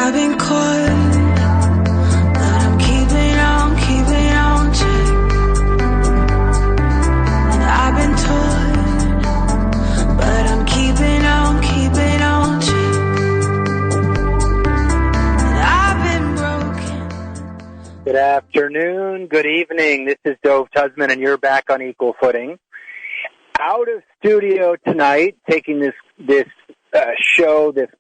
I've been caught, but I'm keeping on check. And I've been torn, but I'm keeping on check. And I've been broken. Good afternoon, good evening. This is Dov Tuzman, and you're back on equal footing. Out of studio tonight, taking this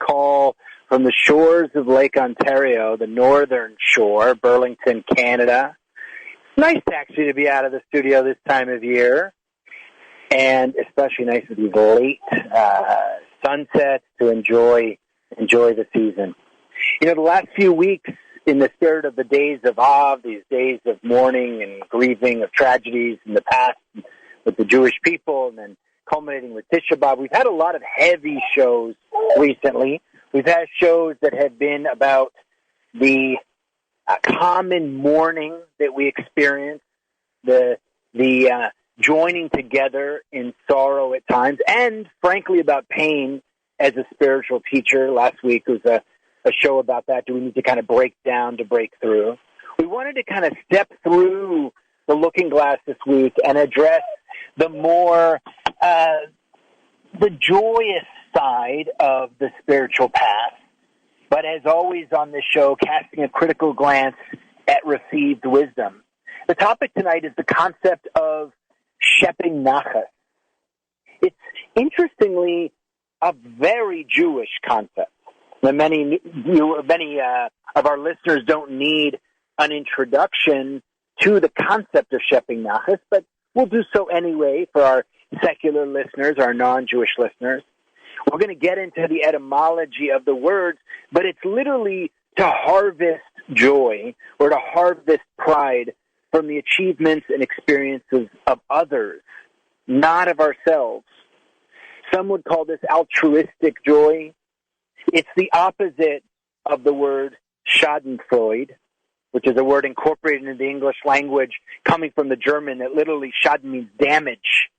call from the shores of Lake Ontario, the northern shore, Burlington, Canada. Nice actually to be out of the studio this time of year, and especially nice with these late sunsets to enjoy the season. You know, the last few weeks, in the spirit of the days of Av, these days of mourning and grieving of tragedies in the past with the Jewish people, and then culminating with Tisha B'Av, we've had a lot of heavy shows recently. We've had shows that have been about the common mourning that we experience, the joining together in sorrow at times, and frankly about pain as a spiritual teacher. Last week was a show about that. Do we need to kind of break down to break through? We wanted to kind of step through the looking glass this week and address the more the joyous side of the spiritual path, but as always on this show, casting a critical glance at received wisdom. The topic tonight is the concept of Shepping Nachas. It's interestingly a very Jewish concept. Many of our listeners don't need an introduction to the concept of Shepping Nachas, but we'll do so anyway for our secular listeners, our non-Jewish listeners. We're going to get into the etymology of the words, but it's literally to harvest joy or to harvest pride from the achievements and experiences of others, not of ourselves. Some would call this altruistic joy. It's the opposite of the word Schadenfreude, which is a word incorporated into the English language coming from the German that literally Schaden means damage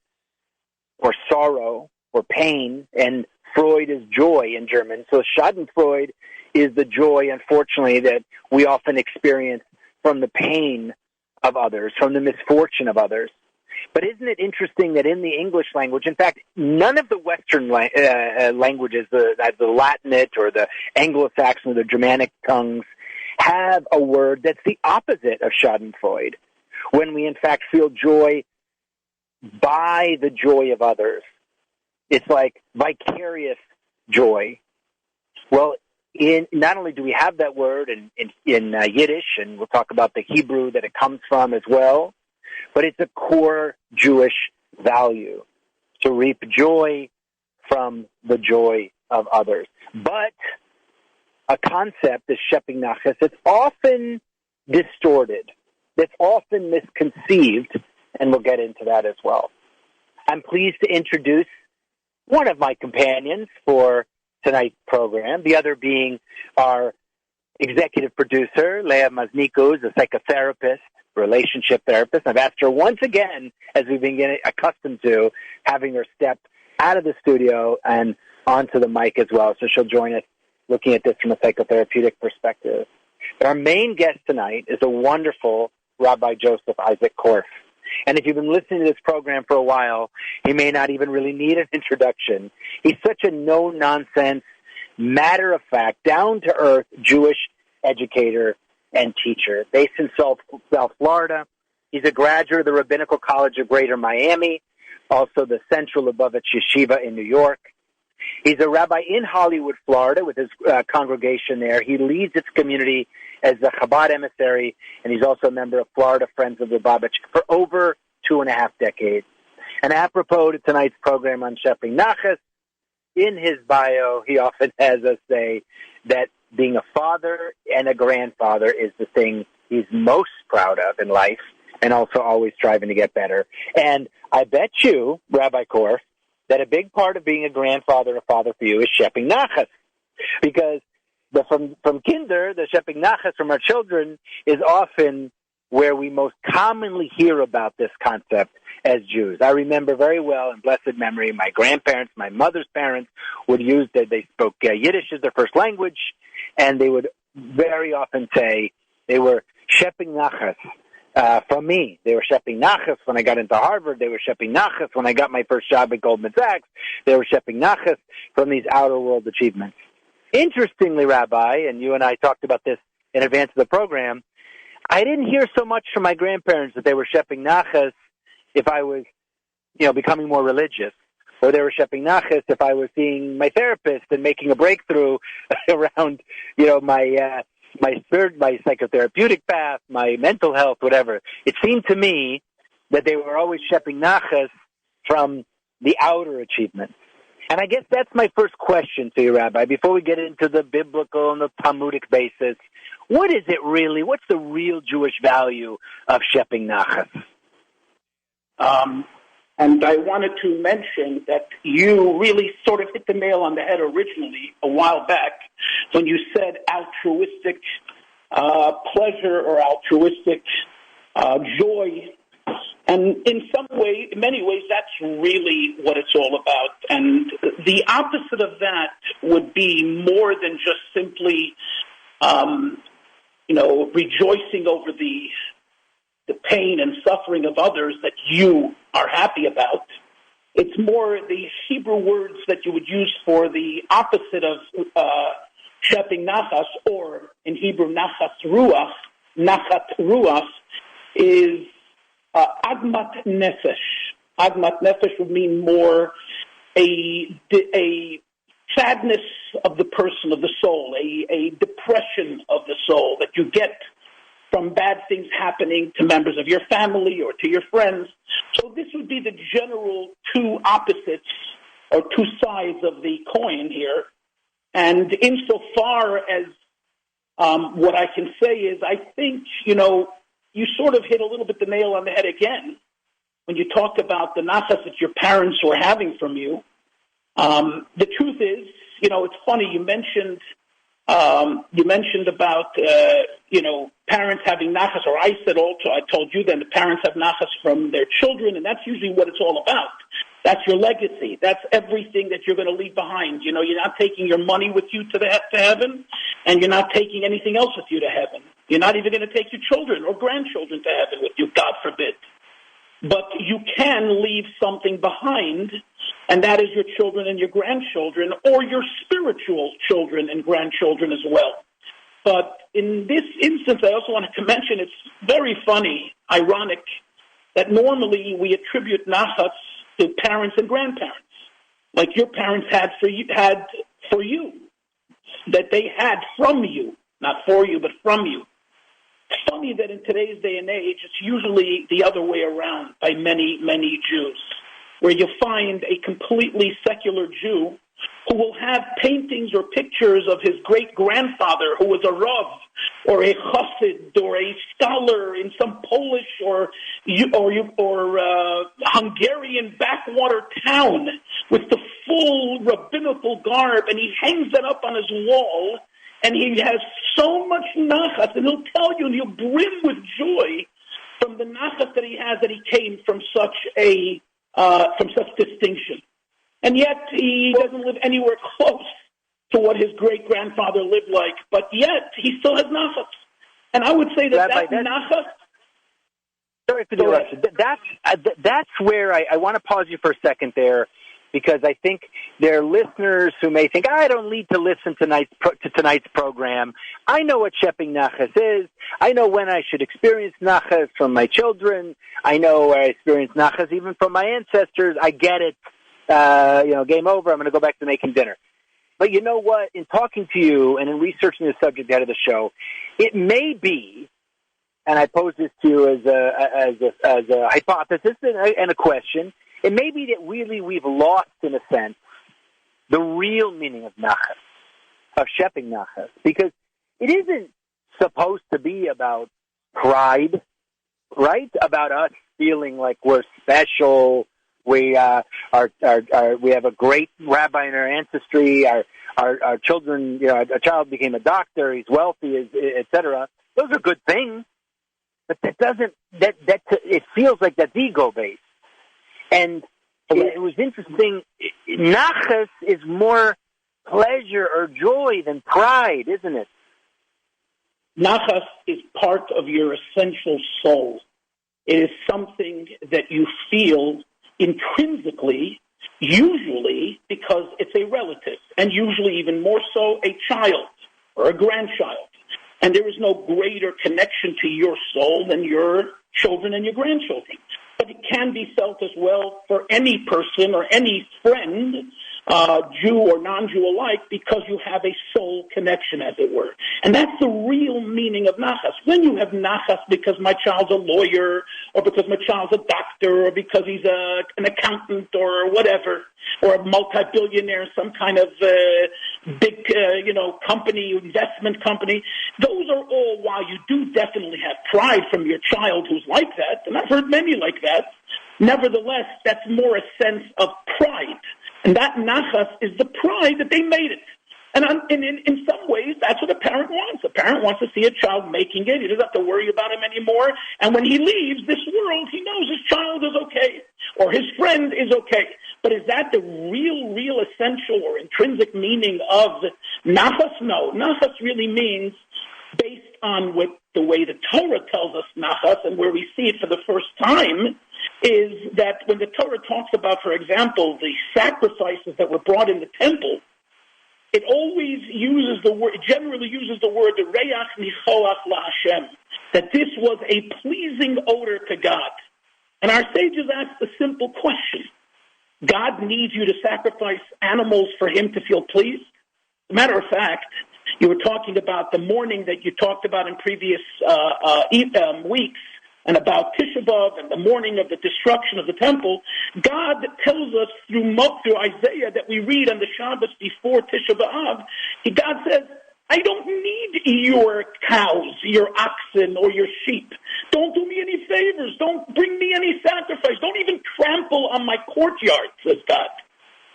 or sorrow or pain, and Freud is joy in German. So Schadenfreude is the joy, unfortunately, that we often experience from the pain of others, from the misfortune of others. But isn't it interesting that in the English language, in fact, none of the Western languages, the Latinate or the Anglo-Saxon or the Germanic tongues, have a word that's the opposite of Schadenfreude, when we in fact feel joy by the joy of others. It's like vicarious joy. Well, not only do we have that word in Yiddish, and we'll talk about the Hebrew that it comes from as well, but it's a core Jewish value to reap joy from the joy of others. But a concept, the Shepping Nachas, it's often distorted. It's often misconceived, and we'll get into that as well. I'm pleased to introduce one of my companions for tonight's program, the other being our executive producer, Leah Mazniku, a psychotherapist, relationship therapist. I've asked her once again, as we've been getting accustomed to, having her step out of the studio and onto the mic as well, so she'll join us looking at this from a psychotherapeutic perspective. But our main guest tonight is a wonderful Rabbi Joseph Isaac Korf. And if you've been listening to this program for a while, he may not even really need an introduction. He's such a no-nonsense, matter-of-fact, down-to-earth Jewish educator and teacher. Based in South Florida, he's a graduate of the Rabbinical College of Greater Miami, also the Central Lubavitch Yeshiva in New York. He's a rabbi in Hollywood, Florida, with his congregation there. He leads its community as the Chabad emissary, and he's also a member of Florida Friends of Lubavitch for over 2.5 decades. And apropos to tonight's program on Shepping Nachas, in his bio, he often has us say that being a father and a grandfather is the thing he's most proud of in life, and also always striving to get better. And I bet you, Rabbi Korf, that a big part of being a grandfather and a father for you is Shepping Nachas. Because from kinder, the Shepping Nachas from our children is often where we most commonly hear about this concept as Jews. I remember very well in blessed memory, my grandparents, my mother's parents would use that they spoke Yiddish as their first language, and they would very often say they were Shepping Nachas from me. They were Shepping Nachas when I got into Harvard. They were Shepping Nachas when I got my first job at Goldman Sachs. They were Shepping Nachas from these outer world achievements. Interestingly, Rabbi, and you and I talked about this in advance of the program, I didn't hear so much from my grandparents that they were Shepping Nachas if I was, becoming more religious, or they were Shepping Nachas if I was seeing my therapist and making a breakthrough around, my spirit, my psychotherapeutic path, my mental health, whatever. It seemed to me that they were always Shepping Nachas from the outer achievements. And I guess that's my first question to you, Rabbi, before we get into the biblical and the Talmudic basis. What is it really? What's the real Jewish value of Shepping Nachas? And I wanted to mention that you really sort of hit the nail on the head originally a while back when you said altruistic pleasure or altruistic joy. And in many ways, that's really what it's all about. And the opposite of that would be more than just simply, rejoicing over the pain and suffering of others that you are happy about. It's more the Hebrew words that you would use for the opposite of Shepping Nachas, or in Hebrew, Nachat Ruach, is Agmat Nefesh. Agmat Nefesh would mean more a sadness of the person, of the soul, a depression of the soul that you get from bad things happening to members of your family or to your friends. So this would be the general two opposites or two sides of the coin here. And insofar as what I can say is, I think, you sort of hit a little bit the nail on the head again when you talked about the nachas that your parents were having from you. The truth is, it's funny, you mentioned about, parents having nachas, or I told you that the parents have nachas from their children, and that's usually what it's all about. That's your legacy. That's everything that you're going to leave behind. You're not taking your money with you to heaven, and you're not taking anything else with you to heaven. You're not even going to take your children or grandchildren to heaven with you, God forbid. But you can leave something behind, and that is your children and your grandchildren, or your spiritual children and grandchildren as well. But in this instance, I also wanted to mention, it's very funny, ironic, that normally we attribute nachas to parents and grandparents, like your parents had for you, that they had from you, not for you, but from you. It's funny that in today's day and age, it's usually the other way around by many, many Jews, where you find a completely secular Jew who will have paintings or pictures of his great-grandfather who was a Rav or a Chassid or a scholar in some Polish or Hungarian backwater town with the full rabbinical garb, and he hangs that up on his wall, and he has so much nachas, and he'll tell you, and he'll brim with joy from the nachas that he has, that he came from such distinction. And yet he doesn't live anywhere close to what his great-grandfather lived like, but yet he still has nachas. And I would say that nachas... Sorry for the interruption. That's where I want to pause you for a second there, because I think there are listeners who may think, I don't need to listen to tonight's program. I know what Shepping Nachas is. I know when I should experience Nachas from my children. I know where I experience Nachas even from my ancestors. I get it. Game over. I'm going to go back to making dinner. But you know what? In talking to you and in researching the subject ahead of the show, it may be, and I pose this to you as a hypothesis and a question, it may be that really we've lost, in a sense, the real meaning of Nachas, of Shepping Nachas, because it isn't supposed to be about pride, right? About us feeling like we're special. We we have a great rabbi in our ancestry. Our children, a child became a doctor. He's wealthy, etc. Those are good things, but that doesn't. It feels like that's ego based. And it was interesting. Nachas is more pleasure or joy than pride, isn't it? Nachas is part of your essential soul. It is something that you feel intrinsically, usually because it's a relative, and usually even more so a child or a grandchild. And there is no greater connection to your soul than your children and your grandchildren. But it can be felt as well for any person or any friend, Jew or non-Jew alike, because you have a soul connection, as it were. And that's the real meaning of nachas. When you have nachas because my child's a lawyer, or because my child's a doctor, or because he's an accountant or whatever, or a multi-billionaire, some kind of big, company, investment company, those are all, while you do definitely have pride from your child who's like that, and I've heard many like that, nevertheless, that's more a sense of pride. And that nachas is the pride that they made it. And in some ways, that's what a parent wants. A parent wants to see a child making it. He doesn't have to worry about him anymore. And when he leaves this world, he knows his child is okay, or his friend is okay. But is that the real essential or intrinsic meaning of nachas? No. Nachas really means, based on what the way the Torah tells us nachas, and where we see it for the first time, is that when the Torah talks about, for example, the sacrifices that were brought in the temple, it always uses the word, generally uses the word, the reach nichoach laHashem, that this was a pleasing odor to God. And our sages asked a simple question. God needs you to sacrifice animals for him to feel pleased? As a matter of fact, you were talking about the mourning that you talked about in previous weeks, and about Tisha B'Av and the mourning of the destruction of the temple. God tells us through Isaiah that we read on the Shabbos before Tisha B'Av, God says, I don't need your cows, your oxen, or your sheep. Don't do me any favors. Don't bring me any sacrifice. Don't even trample on my courtyard, says God.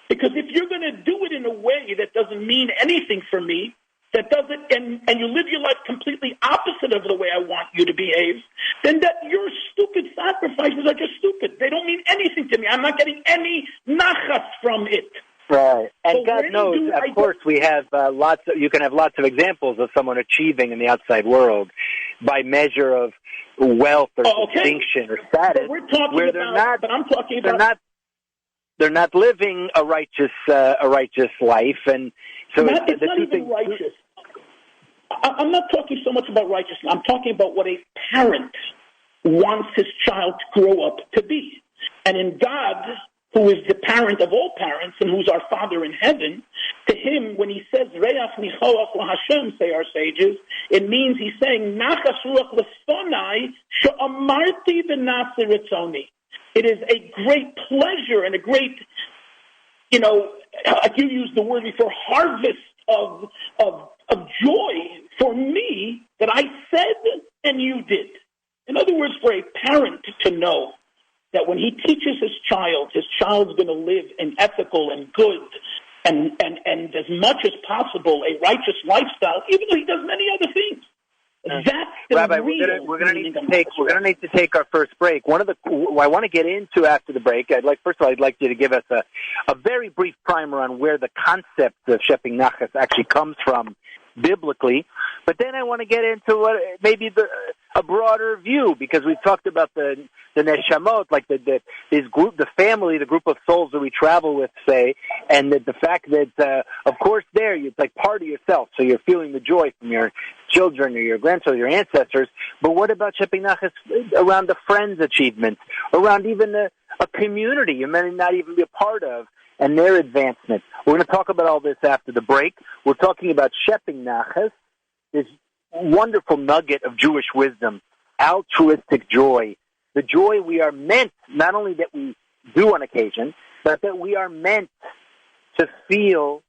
Because if you're going to do it in a way that doesn't mean anything for me, that doesn't, and you live your life completely opposite of the way I want you to behave, then that your stupid sacrifices are just stupid. They don't mean anything to me. I'm not getting any nachas from it. Right. And so God knows, of course, we have you can have lots of examples of someone achieving in the outside world by measure of wealth or distinction or status, but we're talking where about, but I'm talking about, they're not living a righteous life, and so it's not even righteous. I'm not talking so much about righteousness. I'm talking about what a parent wants his child to grow up to be. And in God, who is the parent of all parents and who's our Father in heaven, to him, when he says, Reach nichoach laHashem, say our sages, it means he's saying, Nachas ruach l'sfonai she'amarti v'naseh ritzoni. It is a great pleasure and a great, like you used the word before, harvest of joy for me that I said and you did. In other words, for a parent to know that when he teaches his child's going to live an ethical and good and as much as possible a righteous lifestyle, even though he does many other things. That's the Rabbi, real we're going to need to take our first break. One of the I want to get into after the break. I'd like you to give us a very brief primer on where the concept of Shepping Nachas actually comes from biblically. But then I want to get into a broader view, because we've talked about the neshamot, like this group, the family, the group of souls that we travel with, say, and the fact that, of course, it's like part of yourself, so you're feeling the joy from your children or your grandchildren, your ancestors. But what about Shepping Nachas around the friends' achievements, around even a community you may not even be a part of, and their advancement? We're going to talk about all this after the break. We're talking about Shepping Nachas, this wonderful nugget of Jewish wisdom, altruistic joy, the joy we are meant, not only that we do on occasion, but that we are meant to feel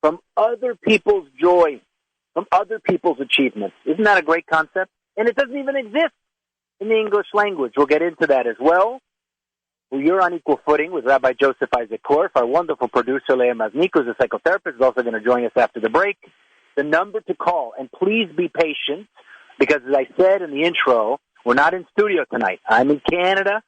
from other people's joy, from other people's achievements. Isn't that a great concept? And it doesn't even exist in the English language. We'll get into that as well. You're on equal footing with Rabbi Joseph Isaac Korf. Our wonderful producer, Leah Maznik, who's a psychotherapist, is also going to join us after the break. The number to call, and please be patient, because as I said in the intro, we're not in studio tonight. I'm in Canada.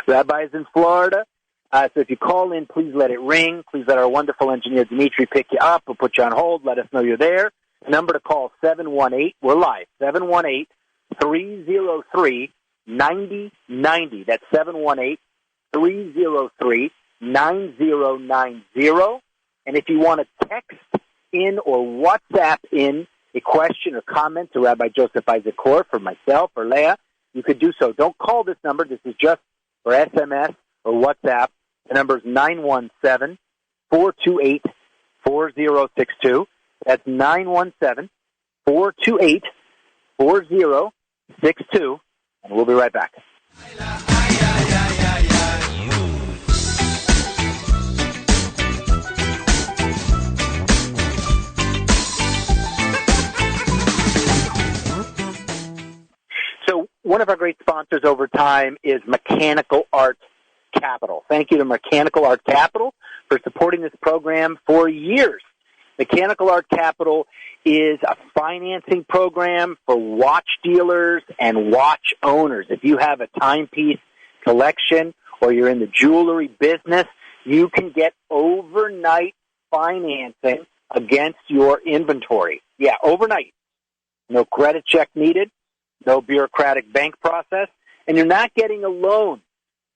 Rabbi is in Florida. So if you call in, please let it ring. Please let our wonderful engineer, Dimitri, pick you up or put you on hold. Let us know you're there. The number to call, 718, we're live, 718-303-9090. That's 718-303-9090. And if you want to text in or WhatsApp in a question or comment to Rabbi Joseph Isaac Kor, for myself or Leah, you could do so. Don't call this number. This is just for SMS or WhatsApp. The number is 917-428-4062. That's 917-428-4062. And we'll be right back. So one of our great sponsors over time is Mechanical Art Capital. Thank you to Mechanical Art Capital for supporting this program for years. Mechanical Art Capital is a financing program for watch dealers and watch owners. If you have a timepiece collection or you're in the jewelry business, you can get overnight financing against your inventory. Yeah, overnight. No credit check needed, no bureaucratic bank process, and you're not getting a loan.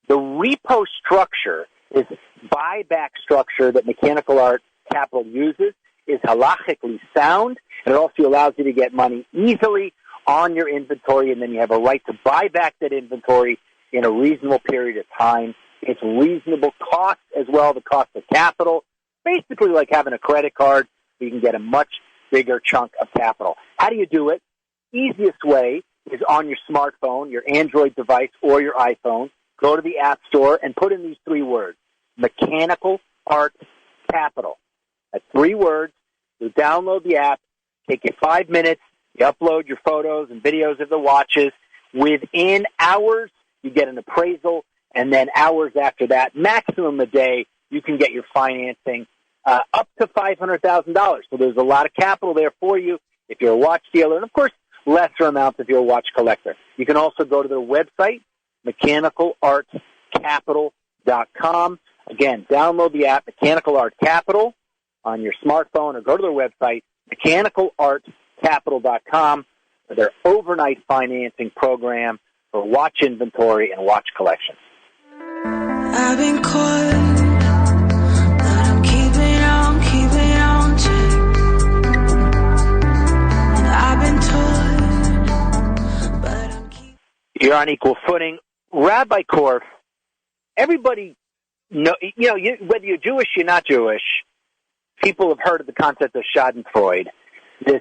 The repo structure, this buyback structure that Mechanical Art Capital uses, is halachically sound, and it also allows you to get money easily on your inventory, and then you have a right to buy back that inventory in a reasonable period of time. It's reasonable cost as well, the cost of capital, basically like having a credit card, you can get a much bigger chunk of capital. How do you do it? Easiest way is on your smartphone, your Android device, or your iPhone. Go to the App Store and put in these 3 words, Mechanical Art Capital. That's 3 words. You download the app, take you 5 minutes, you upload your photos and videos of the watches. Within hours, you get an appraisal, and then hours after that, maximum a day, you can get your financing up to $500,000. So there's a lot of capital there for you if you're a watch dealer, and of course, lesser amounts if you're a watch collector. You can also go to their website, MechanicalArtCapital.com. Again, download the app, Mechanical Art Capital, on your smartphone, or go to their website, MechanicalArtCapital.com, for their overnight financing program for watch inventory and watch collection. I've been caught, but I'm keeping on check. And I've been told, but I'm keeping... You're on equal footing. Rabbi Korf, everybody know, whether you're Jewish or not Jewish, people have heard of the concept of Schadenfreude, this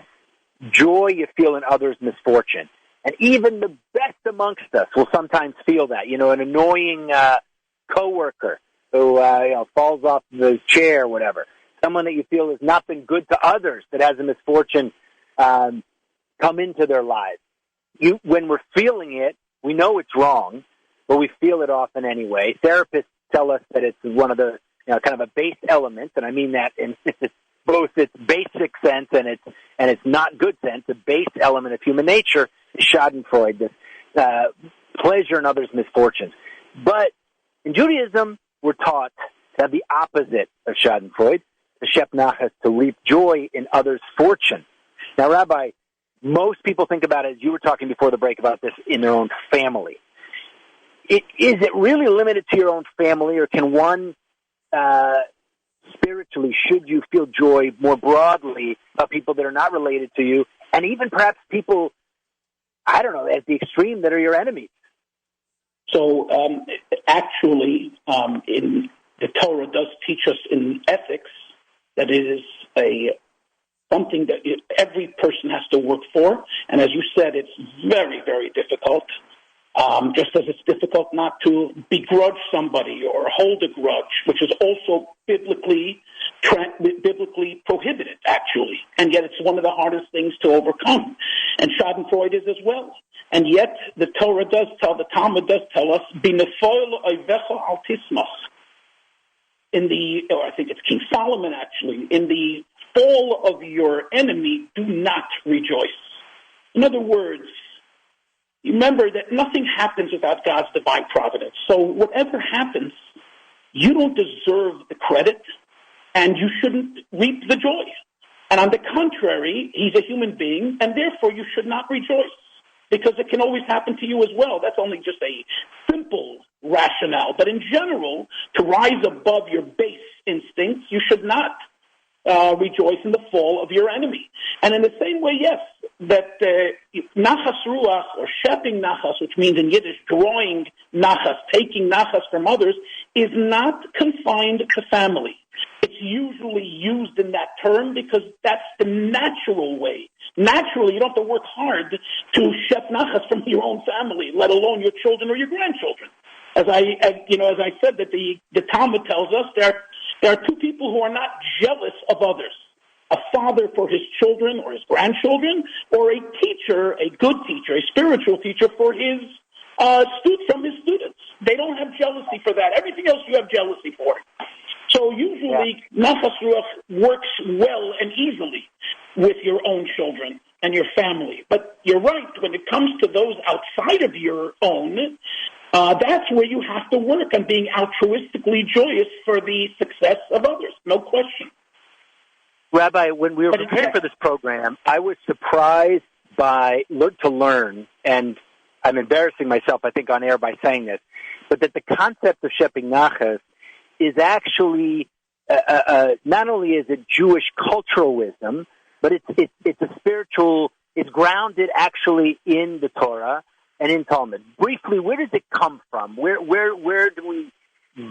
joy you feel in others' misfortune. And even the best amongst us will sometimes feel that. An annoying coworker who falls off the chair or whatever. Someone that you feel has not been good to others, that has a misfortune come into their lives. When we're feeling it, we know it's wrong, but we feel it often anyway. Therapists tell us that it's one of the kind of a base element, and I mean that in both its basic sense and its not good sense. The base element of human nature is Schadenfreude, this pleasure in others' misfortunes. But in Judaism, we're taught to have the opposite of Schadenfreude, the Shepping Nachas, to reap joy in others' fortune. Now, Rabbi, most people think about it, as you were talking before the break about this, in their own family. Is it really limited to your own family, or can one spiritually, should you feel joy more broadly about people that are not related to you, and even perhaps people, I don't know, at the extreme that are your enemies? So actually, in the Torah does teach us in ethics that it is something that every person has to work for, and as you said, it's very, very difficult. Just as it's difficult not to begrudge somebody or hold a grudge, which is also biblically prohibited, actually. And yet it's one of the hardest things to overcome. And Schadenfreude is as well. And yet the Torah does tell, the Talmud does tell us, B'nefoil oivecha al tismach. I think it's King Solomon, actually, in the fall of your enemy, do not rejoice. In other words, remember that nothing happens without God's divine providence. So whatever happens, you don't deserve the credit, and you shouldn't reap the joy. And on the contrary, he's a human being, and therefore you should not rejoice, because it can always happen to you as well. That's only just a simple rationale. But in general, to rise above your base instincts, you should not rejoice in the fall of your enemy. And in the same way, yes, that Nachas Ruach, or Shepping Nachas, which means in Yiddish, drawing Nachas, taking Nachas from others, is not confined to family. It's usually used in that term because that's the natural way. Naturally, you don't have to work hard to shep Nachas from your own family, let alone your children or your grandchildren. As I said, that the Talmud tells us there are two people who are not jealous of others: a father for his children or his grandchildren, or a teacher, a good teacher, a spiritual teacher for his from his students. They don't have jealousy for that. Everything else you have jealousy for. So usually, Nachas Ruach works well and easily with your own children and your family. But you're right, when it comes to those outside of your own, that's where you have to work on being altruistically joyous for the success of others, no question. Rabbi, when we were preparing for this program, I was surprised to learn, and I'm embarrassing myself, I think, on air by saying this, but that the concept of Shepping Nachas is actually, not only is it Jewish cultural wisdom, but it's a spiritual, it's grounded actually in the Torah and in Talmud. Briefly, where does it come from? Where do we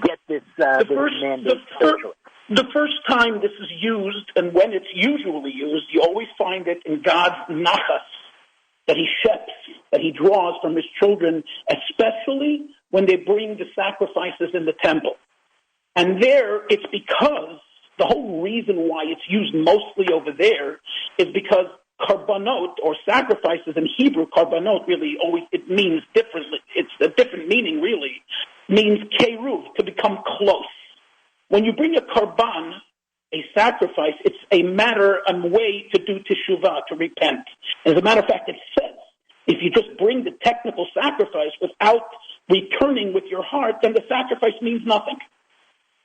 get this mandate spiritually? The first time this is used, and when it's usually used, you always find it in God's nachas, that he sheps, that he draws from his children, especially when they bring the sacrifices in the temple. And there, it's because the whole reason why it's used mostly over there is because karbanot, or sacrifices in Hebrew, karbanot really always, it means differently. It's a different meaning, really. Means keruv, to become close. When you bring a karban, a sacrifice, it's a matter and way to do teshuvah, to repent. As a matter of fact, it says, if you just bring the technical sacrifice without returning with your heart, then the sacrifice means nothing.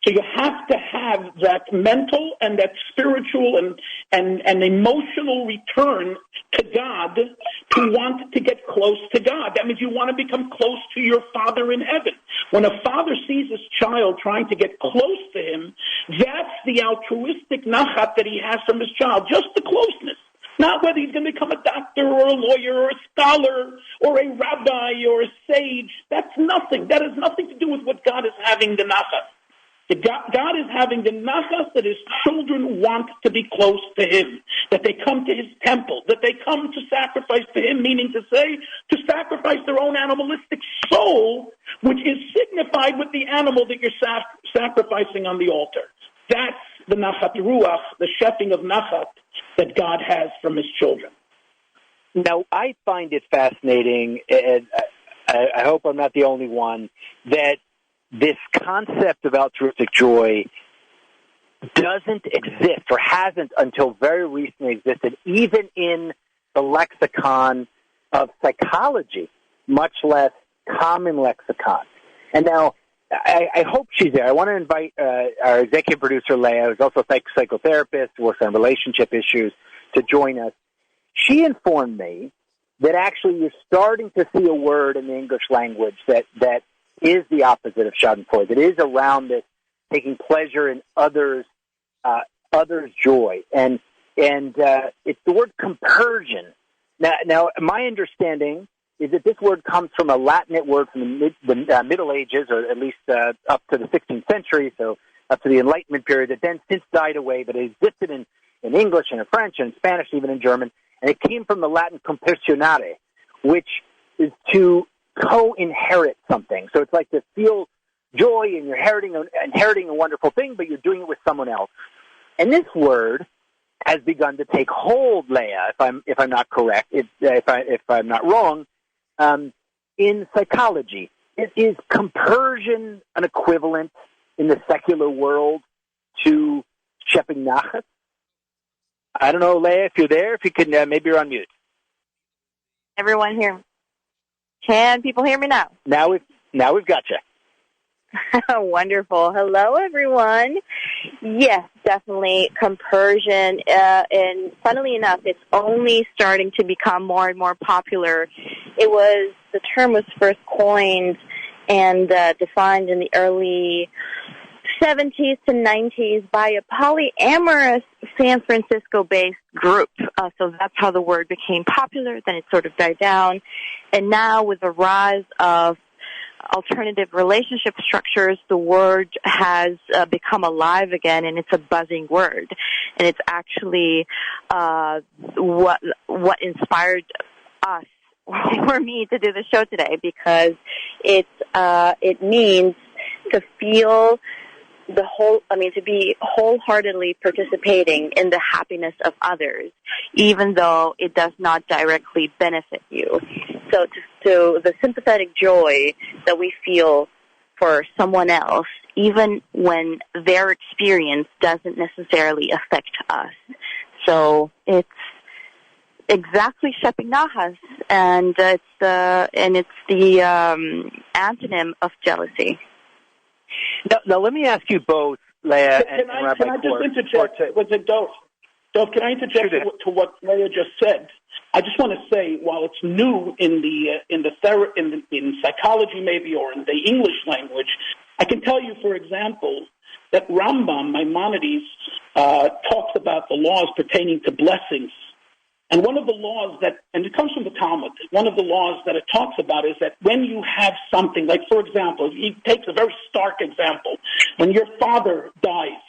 So you have to have that mental and that spiritual and emotional return to God to want to get close to God. That means you want to become close to your Father in heaven. When a father sees his child trying to get close to him, that's the altruistic nachat that he has from his child, just the closeness. Not whether he's going to become a doctor or a lawyer or a scholar or a rabbi or a sage. That's nothing. That has nothing to do with what God is having the nachat. God is having the nachas that his children want to be close to him, that they come to his temple, that they come to sacrifice to him, meaning to say, to sacrifice their own animalistic soul, which is signified with the animal that you're sacrificing on the altar. That's the nachat ruach, the shepping of nachat that God has from his children. Now, I find it fascinating, and I hope I'm not the only one, that this concept of altruistic joy doesn't exist, or hasn't until very recently existed, even in the lexicon of psychology, much less common lexicon. And now, I hope she's there. I want to invite our executive producer, Leah, who's also a psychotherapist, who works on relationship issues, to join us. She informed me that actually you're starting to see a word in the English language that is the opposite of Schadenfreude. It is around this taking pleasure in others' joy, and it's the word compersion. Now, my understanding is that this word comes from a Latinate word from the Middle Ages, or at least up to the 16th century, so up to the Enlightenment period, that then since died away, but it existed in English and in French and in Spanish, even in German, and it came from the Latin compersionare, which is to co-inherit something. So it's like to feel joy and you're inheriting a wonderful thing, but you're doing it with someone else. And this word has begun to take hold, Leah, if I'm not correct, if I'm not wrong, in psychology. Is compersion an equivalent in the secular world to Shepping Nachas? I don't know, Leah, if you're there, if you could, maybe you're on mute. Everyone here. Can people hear me now? Now we've got you. Wonderful. Hello, everyone. Yes, definitely compersion. And funnily enough, it's only starting to become more and more popular. The term was first coined and defined in the early 70s to 90s by a polyamorous San Francisco-based group. So that's how the word became popular. Then it sort of died down. And now with the rise of alternative relationship structures, the word has become alive again, and it's a buzzing word. And it's actually what inspired us or me to do the show today, because it means to feel to be wholeheartedly participating in the happiness of others, even though it does not directly benefit you. So the sympathetic joy that we feel for someone else, even when their experience doesn't necessarily affect us. So it's exactly Shepping Nachas, and it's the antonym of jealousy. Now, let me ask you both, Leah and Rabbi Can I just interject? Dov, can I interject to what Leah just said? I just want to say, while it's new in psychology maybe, or in the English language, I can tell you, for example, that Rambam, Maimonides, talks about the laws pertaining to blessings. And one of the laws and it comes from the Talmud, one of the laws that it talks about is that when you have something, like, for example, he takes a very stark example, when your father dies.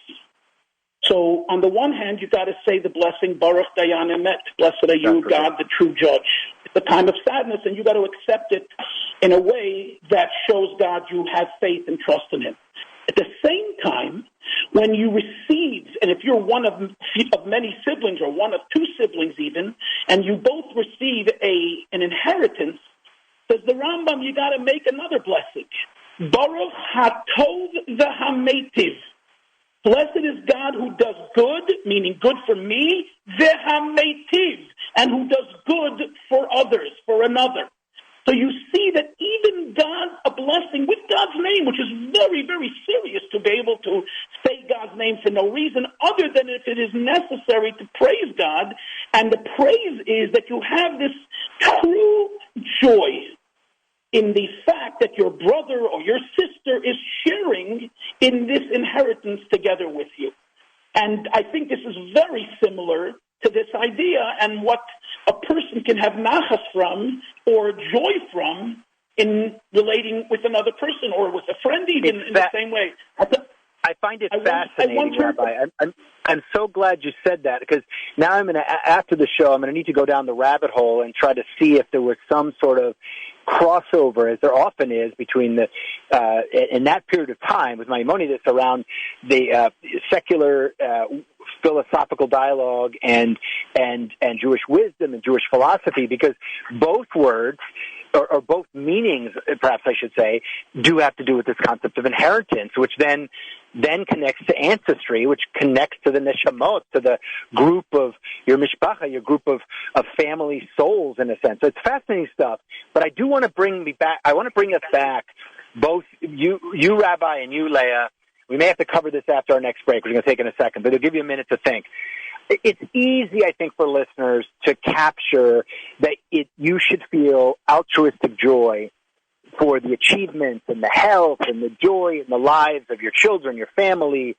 So on the one hand, you got to say the blessing, Baruch Dayan Emet, blessed are you, God, the true judge. It's a time of sadness, and you got to accept it in a way that shows God you have faith and trust in him. At the same time, when you receive, and if you're one of many siblings, or one of two siblings even, and you both receive an inheritance, says the Rambam, you got to make another blessing. Baruch HaTov v'Hametiv. Blessed is God who does good, meaning good for me, v'Hametiv, and who does good for others, for another. So you see that even God, a blessing with God's name, which is very, very serious to be able to say God's name for no reason other than if it is necessary to praise God. And the praise is that you have this true joy in the fact that your brother or your sister is sharing in this inheritance together with you. And I think this is very similar to this idea and what a person can have nachas from or joy from in relating with another person or with a friend even in the same way. I find it fascinating, Rabbi. I'm so glad you said that, because now after the show, I'm going to need to go down the rabbit hole and try to see if there was some sort of crossover, as there often is, between in that period of time with Maimonides around the secular philosophical dialogue and Jewish wisdom and Jewish philosophy, because both words, or both meanings, perhaps I should say, do have to do with this concept of inheritance, which then connects to ancestry, which connects to the neshamot, to the group of your mishpacha, your group of family souls, in a sense. So it's fascinating stuff. But I do want to bring us back, both you Rabbi, and you, Leah. We may have to cover this after our next break, which we're going to take in a second, but it'll give you a minute to think. It's easy, I think, for listeners to capture that you should feel altruistic joy for the achievements and the health and the joy in the lives of your children, your family,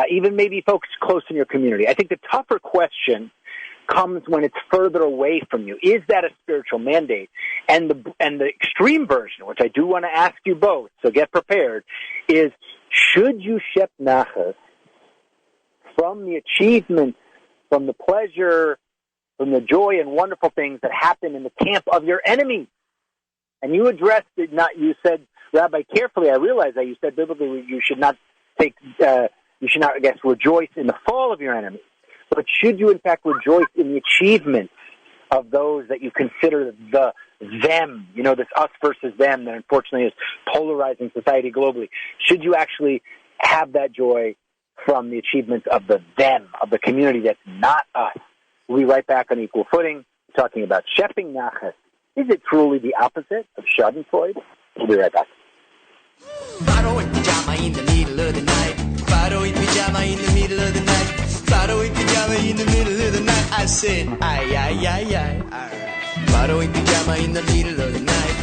even maybe folks close in your community. I think the tougher question comes when it's further away from you. Is that a spiritual mandate? And the extreme version, which I do want to ask you both, so get prepared, is should you shep nachas from the achievements, from the pleasure, from the joy and wonderful things that happen in the camp of your enemy? And you addressed it, you said, Rabbi, carefully, I realize that you said biblically you should not, rejoice in the fall of your enemy. But should you, in fact, rejoice in the achievements of those that you consider them, this us versus them that unfortunately is polarizing society globally? Should you actually have that joy from the achievements of the them, of the community that's not us? We'll be right back on Equal Footing, talking about Shepping Nachas. Is it truly the opposite of Schadenfreude? We'll be right back. Faro in pajama in the middle of the night. Faro in pajama in the middle of the night. Faro in pajama in the middle of the night. I said, ay, ay, ay, ay. Alright. Faro in pajama in the middle of the night.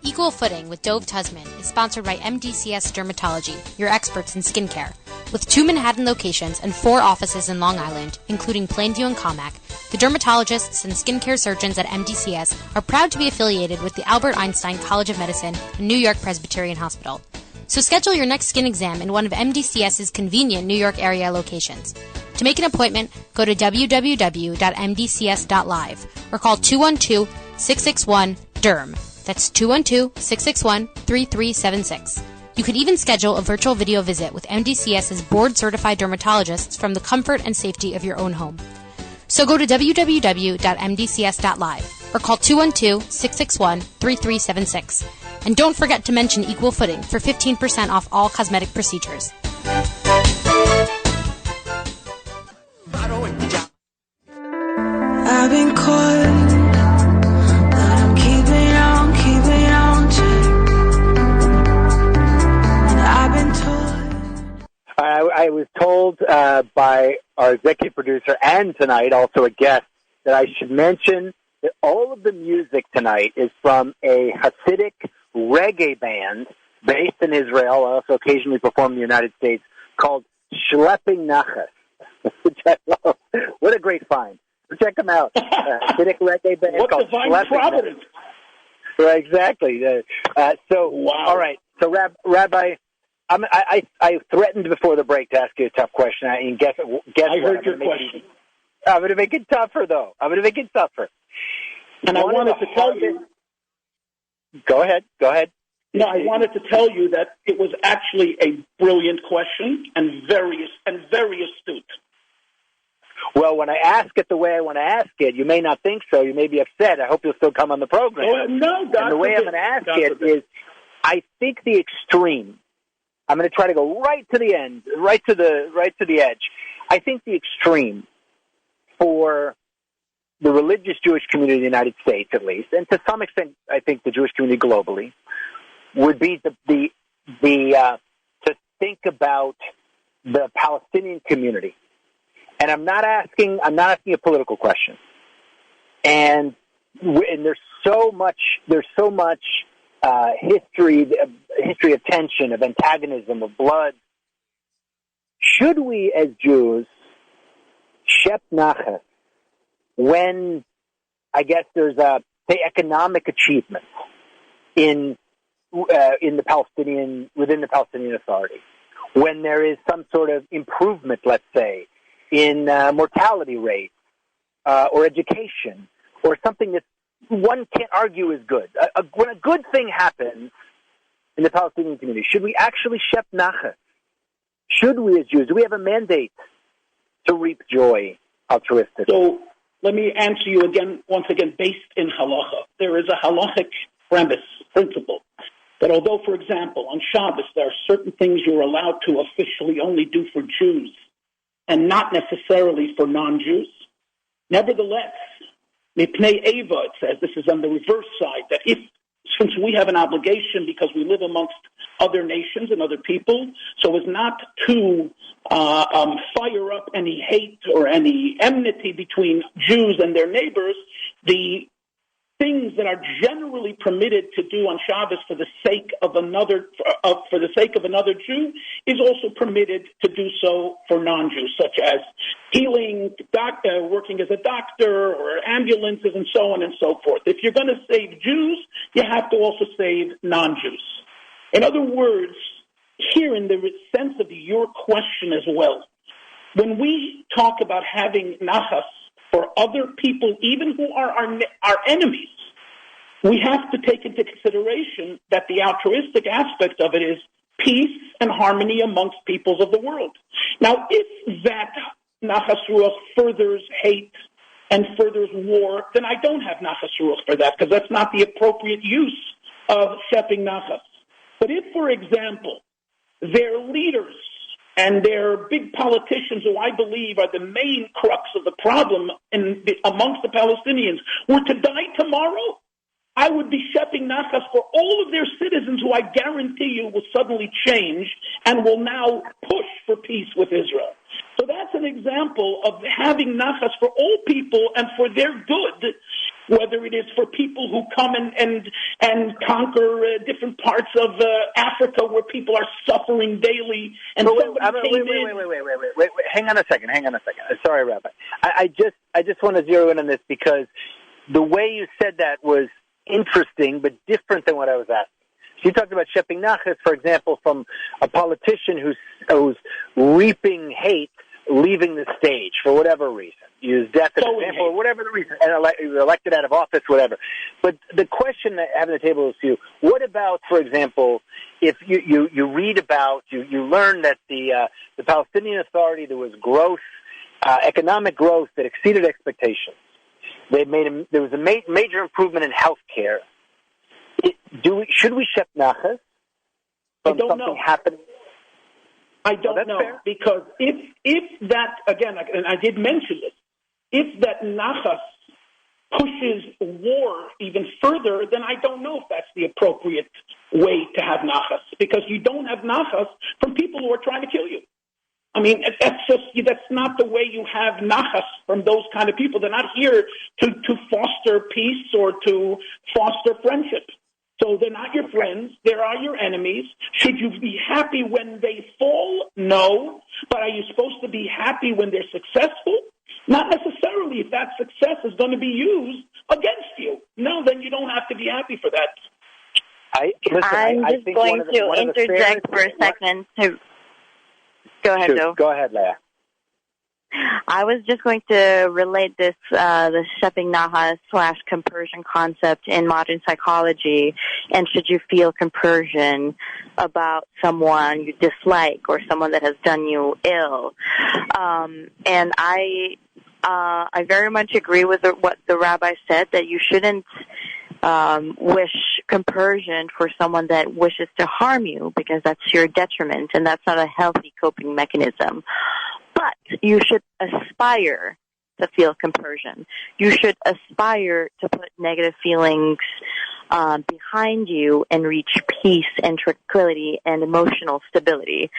Equal Footing with Dove Tusman is sponsored by MDCS Dermatology, your experts in skincare. With 2 Manhattan locations and 4 offices in Long Island, including Plainview and Commack, the dermatologists and skincare surgeons at MDCS are proud to be affiliated with the Albert Einstein College of Medicine and New York Presbyterian Hospital. So schedule your next skin exam in one of MDCS's convenient New York area locations. To make an appointment, go to www.mdcs.live or call 212-661-DERM. That's 212-661-3376. You can even schedule a virtual video visit with MDCS's board-certified dermatologists from the comfort and safety of your own home. So go to www.mdcs.live or call 212-661-3376. And don't forget to mention Equal Footing for 15% off all cosmetic procedures. I've been caught, but I'm keeping on to. And I've been told. I was told by our executive producer and tonight also a guest that I should mention that all of the music tonight is from a Hasidic reggae band based in Israel, also occasionally perform in the United States, called Shepping Nachas. Which I love. What a great find. Check them out. Hasidic reggae band What called divine Shepping providence. Nachas. Right, exactly. Wow. All right. So, Rabbi, I threatened before the break to ask you a tough question. And guess I what? heard your question. I'm going to make it tougher, though. And I wanted to tell you. Go ahead. No, I wanted to tell you that it was actually a brilliant question and very astute. Well, when I ask it the way I want to ask it, you may not think so. You may be upset. I hope you'll still come on the program. Oh, no, God and the way forbid. I'm going to ask God it forbid. is, I think the extreme. I'm going to try to go right to the end, right to the edge. I think the extreme for the religious Jewish community in the United States, at least, and to some extent, I think the Jewish community globally, would be to think about the Palestinian community. And I'm not asking a political question. And there's so much history of tension, of antagonism, of blood. Should we, as Jews, Shepping Nachas when, I guess, there's say economic achievement within the Palestinian Authority, when there is some sort of improvement, let's say, in mortality rates or education, or something that one can't argue is good. When a good thing happens in the Palestinian community, should we actually Shepping Nachas? Should we, as Jews, do we have a mandate to reap joy altruistically? So let me answer you once again, based in halacha. There is a halachic principle, that although, for example, on Shabbos, there are certain things you're allowed to officially only do for Jews and not necessarily for non-Jews, nevertheless, Mipnei Eva, it says, this is on the reverse side, that since we have an obligation because we live amongst other nations and other people, so as not to fire up any hate or any enmity between Jews and their neighbors, the things that are generally permitted to do on Shabbos for the sake of another Jew is also permitted to do so for non-Jews, such as healing, working as a doctor, or ambulances, and so on and so forth. If you're going to save Jews, you have to also save non-Jews. In other words, here in the sense of your question as well, when we talk about having nachas for other people, even who are our enemies, we have to take into consideration that the altruistic aspect of it is peace and harmony amongst peoples of the world. Now, if that nachas ruach furthers hate and furthers war, then I don't have nachas ruach for that, because that's not the appropriate use of Shepping Nachas. But if, for example, their leaders and their big politicians, who I believe are the main crux of the problem amongst the Palestinians, were to die tomorrow, I would be Shepping Nachas for all of their citizens who I guarantee you will suddenly change and will now push for peace with Israel. So that's an example of having Nachas for all people and for their good, whether it is for people who come and conquer different parts of Africa where people are suffering daily. And wait, hang on a second. Sorry, Rabbi. I just want to zero in on this because the way you said that was interesting but different than what I was asking. So you talked about Shepping Nachas, for example, from a politician who's reaping hate, leaving the stage for whatever reason. Use death as an example, or whatever the reason, and elected out of office, whatever. But the question that I have on the table is to you, what about, for example, if you read about, you learn that the Palestinian Authority, there was growth, economic growth that exceeded expectations. There was a major improvement in health care. Should we Shepping Nachas from something happening? I don't know, fair. because if that, again, and I did mention this, if that Nachas pushes war even further, then I don't know if that's the appropriate way to have Nachas, because you don't have Nachas from people who are trying to kill you. I mean, that's not the way you have Nachas from those kind of people. They're not here to foster peace or to foster friendship. So they're not your friends. They are your enemies. Should you be happy when they fall? No. But are you supposed to be happy when they're successful? Not necessarily. If that success is going to be used against you, no, then you don't have to be happy for that. I'm just going to interject for a second. Go ahead, Joe. Go ahead, Leah. I was just going to relate this, the Shepping Nachas / compersion concept in modern psychology, and should you feel compersion about someone you dislike or someone that has done you ill. And I very much agree with what the rabbi said, that you shouldn't wish compersion for someone that wishes to harm you, because that's your detriment, and that's not a healthy coping mechanism. But you should aspire to feel compersion. You should aspire to put negative feelings behind you and reach peace and tranquility and emotional stability.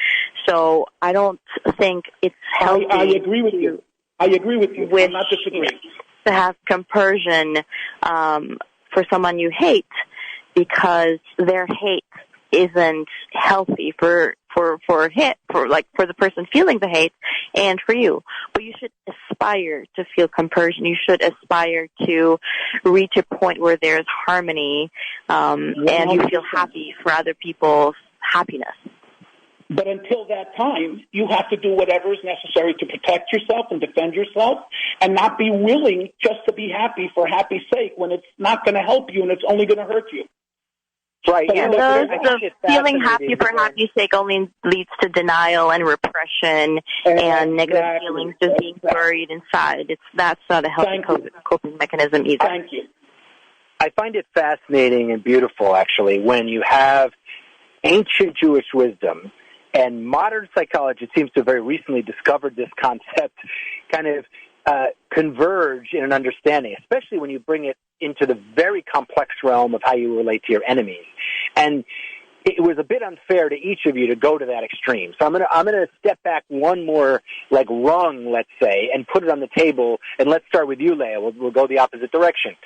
So I don't think it's healthy. I agree with you. I'm not disagreeing. To have compersion for someone you hate, because their hate isn't healthy for the person feeling the hate and for you. But you should aspire to feel compersion. You should aspire to reach a point where there's harmony, and you feel happy for other people's happiness. But until that time, you have to do whatever is necessary to protect yourself and defend yourself, and not be willing just to be happy for happy's sake when it's not going to help you and it's only going to hurt you. Right. Yeah, the feeling happy for happy's sake only leads to denial and repression and negative feelings just being buried inside. That's not a healthy coping mechanism either. Thank you. I find it fascinating and beautiful, actually, when you have ancient Jewish wisdom and modern psychology, it seems to have very recently discovered this concept, kind of converge in an understanding, especially when you bring it into the very complex realm of how you relate to your enemies. And it was a bit unfair to each of you to go to that extreme. So I'm gonna step back one more rung, let's say, and put it on the table. And let's start with you, Leah. We'll go the opposite direction.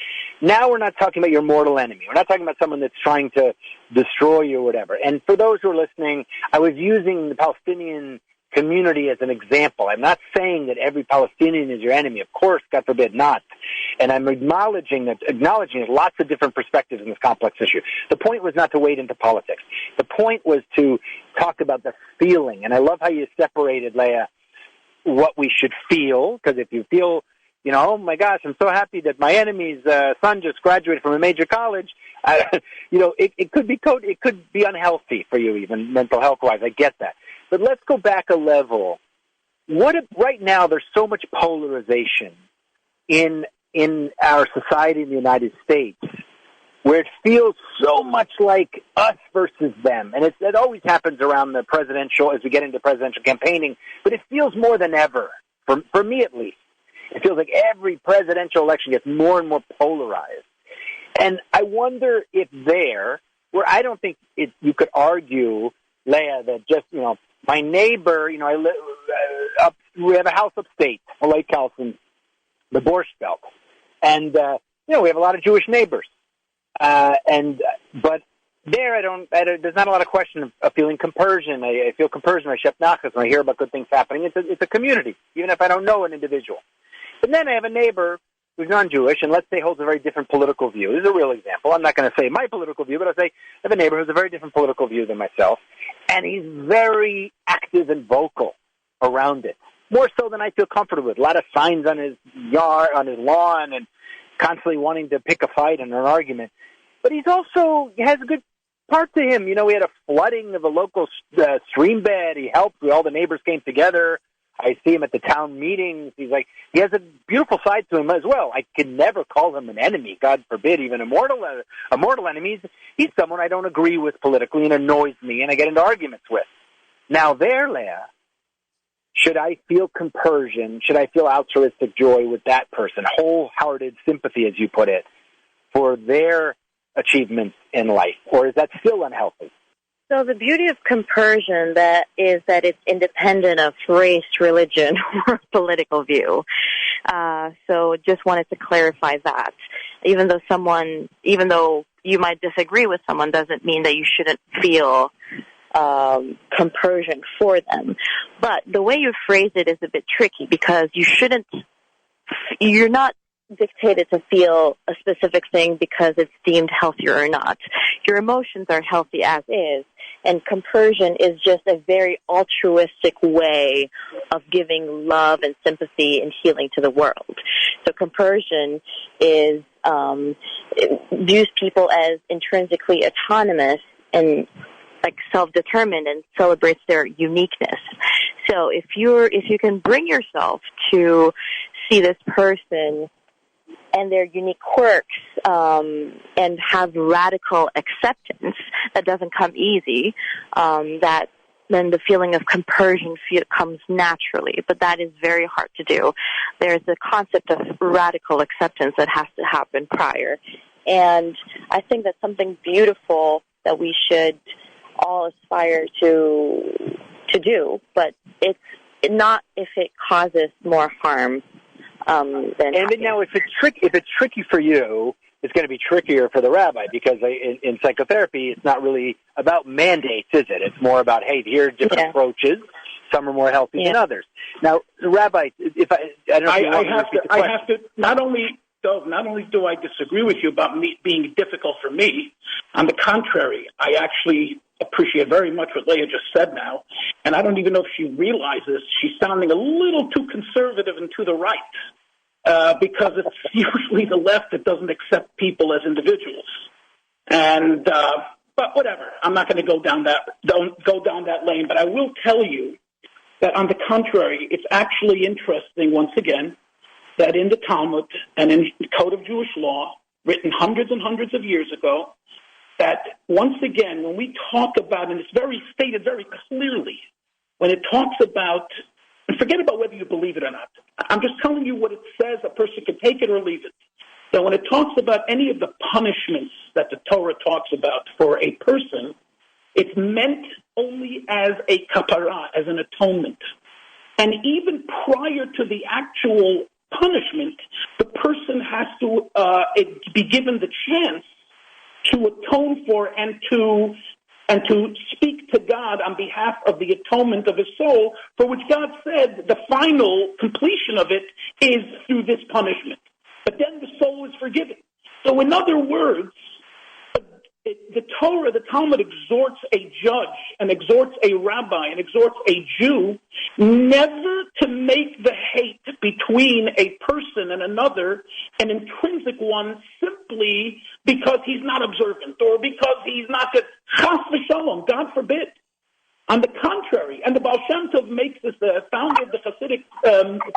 Now we're not talking about your mortal enemy. We're not talking about someone that's trying to destroy you or whatever. And for those who are listening, I was using the Palestinian community as an example. I'm not saying that every Palestinian is your enemy. Of course, God forbid not. And I'm acknowledging that lots of different perspectives in this complex issue. The point was not to wade into politics. The point was to talk about the feeling. And I love how you separated, Leah, what we should feel, because if you feel, oh my gosh, I'm so happy that my enemy's son just graduated from a major college, it could be unhealthy for you, even mental health wise. I get that. But let's go back a level. What if right now there's so much polarization in our society in the United States, where it feels so much like us versus them, and it always happens around the presidential, as we get into presidential campaigning, but it feels more than ever, for me at least. It feels like every presidential election gets more and more polarized. And I wonder if where I don't think you could argue, Leah, that just, my neighbor, I live we have a house upstate, Lake Carlson, the Borscht Belt. And, we have a lot of Jewish neighbors. But there there's not a lot of question of feeling compersion. I feel compersion by Shepping Nachas when I hear about good things happening. It's a community, even if I don't know an individual. But then I have a neighbor who's non-Jewish, and let's say holds a very different political view. This is a real example. I'm not going to say my political view, but I'll say I have a neighbor who's a very different political view than myself, and he's very active and vocal around it, more so than I feel comfortable with. A lot of signs on his yard, on his lawn, and constantly wanting to pick a fight and an argument. But he has a good part to him. We had a flooding of a local stream bed. He helped. All the neighbors came together. I see him at the town meetings. He has a beautiful side to him as well. I can never call him an enemy, God forbid, even a mortal enemy. He's someone I don't agree with politically and annoys me and I get into arguments with. Now there, Leah, should I feel compersion? Should I feel altruistic joy with that person, wholehearted sympathy, as you put it, for their achievements in life? Or is that still unhealthy? So the beauty of compersion is that it's independent of race, religion, or political view. So just wanted to clarify that. Even though you might disagree with someone, doesn't mean that you shouldn't feel compersion for them. But the way you phrase it is a bit tricky because you're not dictated to feel a specific thing because it's deemed healthier or not. Your emotions are healthy as is, and compersion is just a very altruistic way of giving love and sympathy and healing to the world. So compersion is views people as intrinsically autonomous and self-determined and celebrates their uniqueness. So if you can bring yourself to see this person and their unique quirks, and have radical acceptance, that doesn't come easy, then the feeling of compersion comes naturally, but that is very hard to do. There's the concept of radical acceptance that has to happen prior. And I think that's something beautiful that we should all aspire to do, but it's not if it causes more harm. And now, if it's tricky for you, it's going to be trickier for the rabbi because in psychotherapy, it's not really about mandates, is it? It's more about, hey, here are different approaches. Some are more healthy than others. Now, Rabbi, I have to not only do I disagree with you about me being difficult for me, on the contrary, I actually appreciate very much what Leah just said now, and I don't even know if she realizes she's sounding a little too conservative and to the right. Because it's usually the left that doesn't accept people as individuals, but whatever. I'm not going to go down that lane. But I will tell you that, on the contrary, it's actually interesting once again that in the Talmud and in the Code of Jewish Law, written hundreds and hundreds of years ago, that once again when we talk about, and it's stated very clearly, when it talks about. And forget about whether you believe it or not. I'm just telling you what it says. A person can take it or leave it. So when it talks about any of the punishments that the Torah talks about for a person, it's meant only as a kapara, as an atonement. And even prior to the actual punishment, the person has to be given the chance to atone for and to speak to God on behalf of the atonement of his soul, for which God said the final completion of it is through this punishment. But then the soul is forgiven. So in other words, the Torah, the Talmud exhorts a judge and exhorts a rabbi and exhorts a Jew never to make the hate between a person and another an intrinsic one simply because he's not observant or because he's not good. Chas v'shalom, God forbid. On the contrary, and the Baal Shem Tov makes this the founder of the Hasidic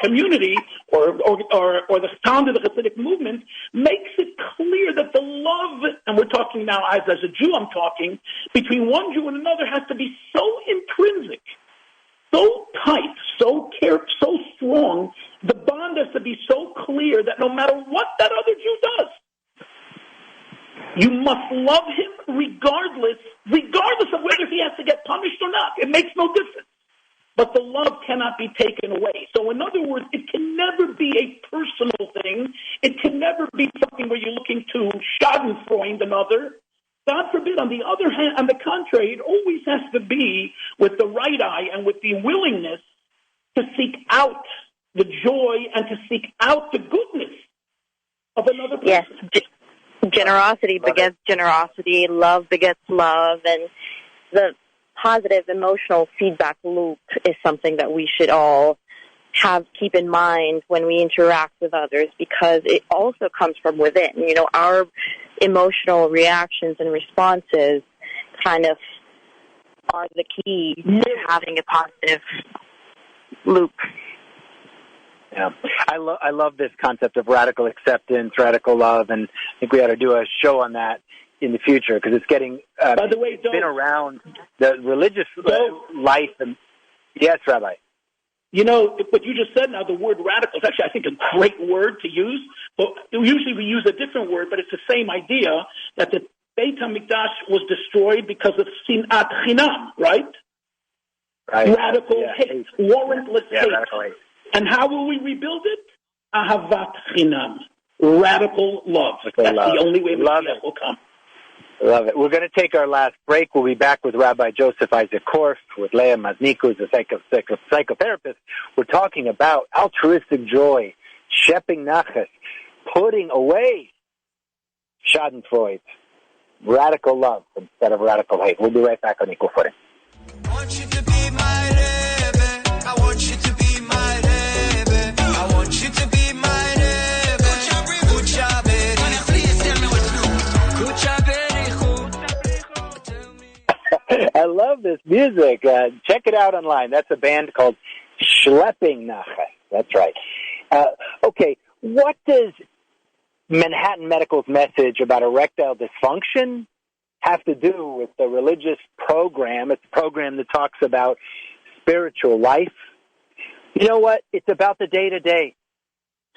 community, or the founder of the Hasidic movement, makes it clear that the love, and we're talking now as a Jew I'm talking, between one Jew and another has to be so intrinsic, so tight, so strong, the bond has to be so clear that no matter what that other Jew does, You must love him regardless of whether he has to get punished or not. It makes no difference. But the love cannot be taken away. So in other words, it can never be a personal thing. It can never be something where you're looking to Schadenfreude another. God forbid. On the other hand, on the contrary, it always has to be with the right eye and with the willingness to seek out the joy and to seek out the goodness of another person. Yes, generosity begets generosity, love begets love, and the positive emotional feedback loop is something that we should all keep in mind when we interact with others, because it also comes from within. You know, our emotional reactions and responses kind of are the key to having a positive loop. Yeah, I love this concept of radical acceptance, radical love, and I think we ought to do a show on that in the future, because it's getting. By the way, it's been around the religious life. And yes, Rabbi. You know what you just said. Now, the word radical is actually, I think, a great word to use. But usually we use a different word, but it's the same idea that the Beit HaMikdash was destroyed because of sinat chinam, right? Right. Radical hate, warrantless hate. Radical hate. And how will we rebuild it? Ahavat chinam, radical love. That's the only way Mashiach will come. Love it. We're going to take our last break. We'll be back with Rabbi Joseph Isaac Korf, with Leah Mazniku, who's a psychotherapist. We're talking about altruistic joy, Shepping Nachas, putting away Schadenfreude, radical love instead of radical hate. We'll be right back on Equal Footing. I want you to be my Rebbe. I want you to be my Rebbe. I want you to be my Rebbe. Please tell me what to do. I love this music. Check it out online. That's a band called Shepping Nachas. That's right. Okay, what does Manhattan Medical's message about erectile dysfunction have to do with the religious program? It's a program that talks about spiritual life. You know what? It's about the day-to-day.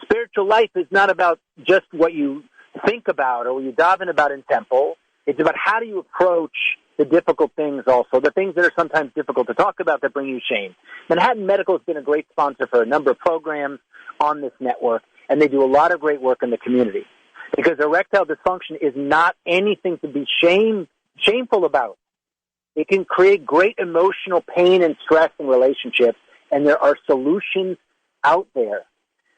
Spiritual life is not about just what you think about or what you daven about in temple. It's about how do you approach the difficult things also, the things that are sometimes difficult to talk about that bring you shame. Manhattan Medical has been a great sponsor for a number of programs on this network, and they do a lot of great work in the community. Because erectile dysfunction is not anything to be shameful about. It can create great emotional pain and stress in relationships, and there are solutions out there.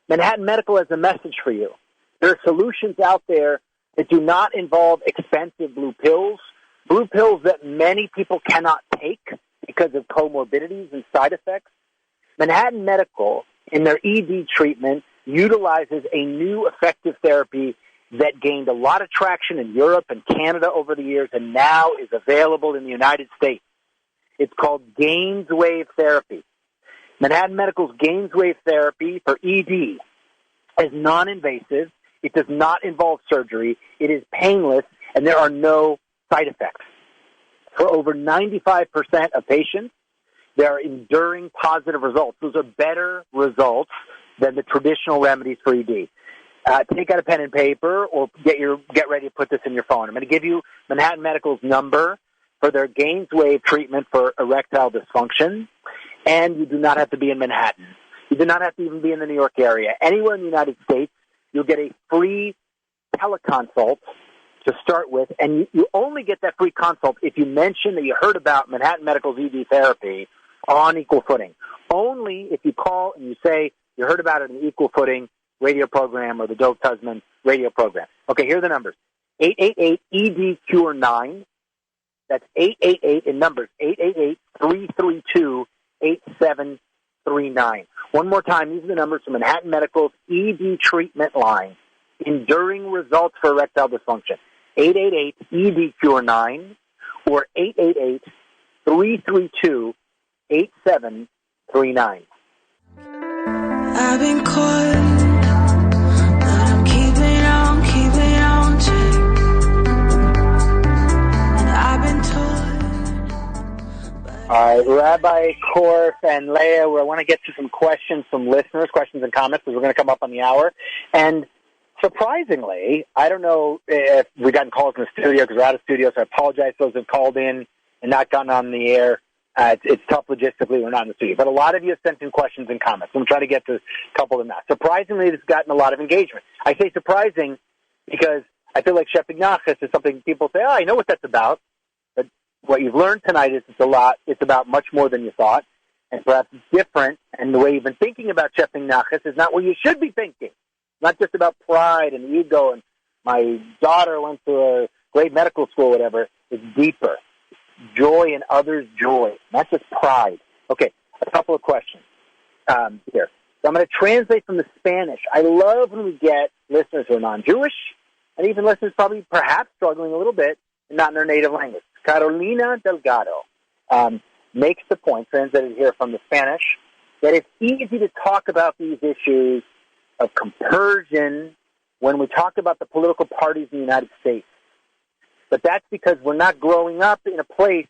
Manhattan Medical has a message for you. There are solutions out there that do not involve expensive blue pills that many people cannot take because of comorbidities and side effects. Manhattan Medical, in their ED treatment, utilizes a new effective therapy that gained a lot of traction in Europe and Canada over the years and now is available in the United States. It's called GainsWave therapy. Manhattan Medical's GainsWave therapy for ED is non-invasive. It does not involve surgery. It is painless, and there are no side effects. For over 95% of patients, there are enduring positive results. Those are better results than the traditional remedies for ED. Take out a pen and paper or get ready to put this in your phone. I'm going to give you Manhattan Medical's number for their GainsWave treatment for erectile dysfunction, and you do not have to be in Manhattan. You do not have to even be in the New York area. Anywhere in the United States, you'll get a free teleconsult to start with, and you only get that free consult if you mention that you heard about Manhattan Medical's ED therapy on Equal Footing. Only if you call and you say you heard about it in the Equal Footing radio program or the Dov Tuzman radio program. Okay, here are the numbers. 888-ED-CURE-9. That's 888 in numbers. 888-332-8739. One more time, these are the numbers from Manhattan Medical's ED treatment line. Enduring results for erectile dysfunction. 888-ED-CURE-9 or 888-332-8739. I've been caught, but I'm keeping on tight. And I've been taught. All right, Rabbi Korf and Leah, I want to get to some questions from listeners, questions and comments, because we're going to come up on the hour. And surprisingly, I don't know if we've gotten calls in the studio because we're out of studio, so I apologize to those who have called in and not gotten on the air. It's tough logistically. We're not in the studio. But a lot of you have sent in questions and comments. I'm trying to get to a couple of them now. Surprisingly, it's gotten a lot of engagement. I say surprising because I feel like Shepping Nachas is something people say, I know what that's about. But what you've learned tonight is it's about much more than you thought. And perhaps it's different. And the way you've been thinking about Shepping Nachas is not what you should be thinking. Not just about pride and ego and my daughter went to a great medical school, whatever. It's deeper. Joy in others' joy, not just pride. Okay, a couple of questions here. So I'm going to translate from the Spanish. I love when we get listeners who are non-Jewish and even listeners probably perhaps struggling a little bit and not in their native language. Carolina Delgado makes the point, translated here from the Spanish, that it's easy to talk about these issues of compersion when we talk about the political parties in the United States. But that's because we're not growing up in a place